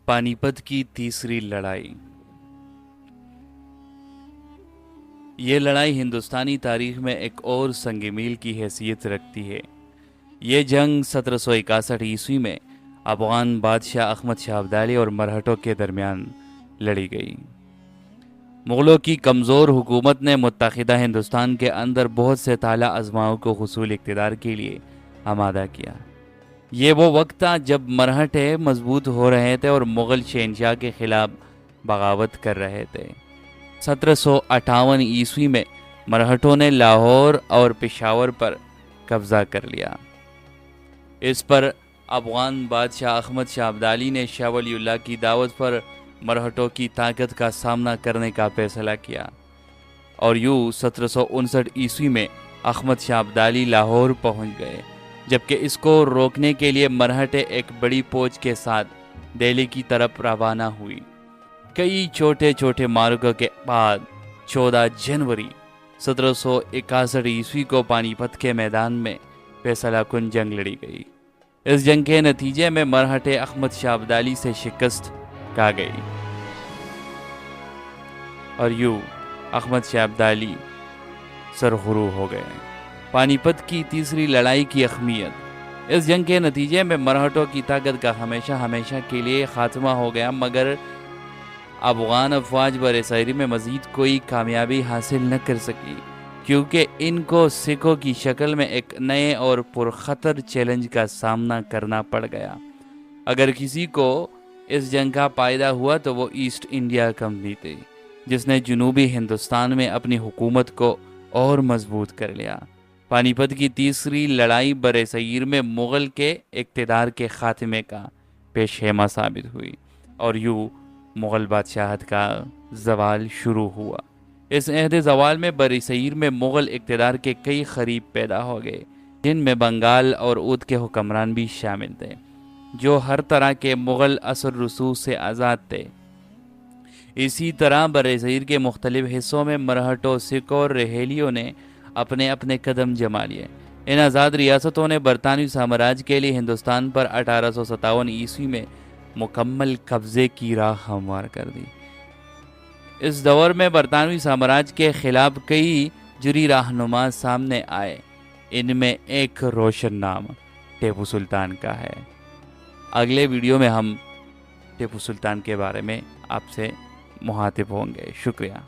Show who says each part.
Speaker 1: پانی پت کی تیسری لڑائی۔ یہ لڑائی ہندوستانی تاریخ میں ایک اور سنگ میل کی حیثیت رکھتی ہے۔ یہ جنگ 1761 عیسوی میں افغان بادشاہ احمد شاہ ابدالی اور مرہٹوں کے درمیان لڑی گئی۔ مغلوں کی کمزور حکومت نے متحدہ ہندوستان کے اندر بہت سے تالا ازماؤں کو حصول اقتدار کے لیے آمادہ کیا۔ یہ وہ وقت تھا جب مرہٹے مضبوط ہو رہے تھے اور مغل شہنشاہ کے خلاف بغاوت کر رہے تھے۔ 1758 عیسوی میں مرہٹوں نے لاہور اور پشاور پر قبضہ کر لیا۔ اس پر افغان بادشاہ احمد شاہ ابدالی نے شاہ ولی اللہ کی دعوت پر مرہٹوں کی طاقت کا سامنا کرنے کا فیصلہ کیا، اور یوں 1759 عیسوی میں احمد شاہ ابدالی لاہور پہنچ گئے، جبکہ اس کو روکنے کے لیے مرہٹے ایک بڑی فوج کے ساتھ دہلی کی طرف روانہ ہوئی۔ کئی چھوٹے چھوٹے معرکوں کے بعد 14 جنوری 1761 عیسوی کو پانی پت کے میدان میں فیصلہ کن جنگ لڑی گئی۔ اس جنگ کے نتیجے میں مرہٹے احمد شاہ ابدالی سے شکست کھا گئی، اور یوں احمد شاہ ابدالی سرخرو ہو گئے۔ پانی پت کی تیسری لڑائی کی اہمیت۔ اس جنگ کے نتیجے میں مرہٹوں کی طاقت کا ہمیشہ کے لیے خاتمہ ہو گیا، مگر افغان افواج برصغیر میں مزید کوئی کامیابی حاصل نہ کر سکی، کیونکہ ان کو سکھوں کی شکل میں ایک نئے اور پرخطر چیلنج کا سامنا کرنا پڑ گیا۔ اگر کسی کو اس جنگ کا فائدہ ہوا تو وہ ایسٹ انڈیا کمپنی تھی، جس نے جنوبی ہندوستان میں اپنی حکومت کو اور مضبوط کر لیا۔ پانی پت کی تیسری لڑائی برصغیر میں مغل کے اقتدار کے خاتمے کا پیش خیمہ ثابت ہوئی، اور یوں مغل بادشاہت کا زوال شروع ہوا۔ اس عہد زوال میں برصغیر میں مغل اقتدار کے کئی خریب پیدا ہو گئے، جن میں بنگال اور اودھ کے حکمران بھی شامل تھے، جو ہر طرح کے مغل اثر رسوخ سے آزاد تھے۔ اسی طرح برصغیر کے مختلف حصوں میں مرہٹوں، سکھوں اور رہیلیوں نے اپنے اپنے قدم جما لیے۔ ان آزاد ریاستوں نے برطانوی سامراج کے لیے ہندوستان پر 1857 عیسوی میں مکمل قبضے کی راہ ہموار کر دی۔ اس دور میں برطانوی سامراج کے خلاف کئی جری رہنما سامنے آئے، ان میں ایک روشن نام ٹیپو سلطان کا ہے۔ اگلے ویڈیو میں ہم ٹیپو سلطان کے بارے میں آپ سے مخاطب ہوں گے۔ شکریہ۔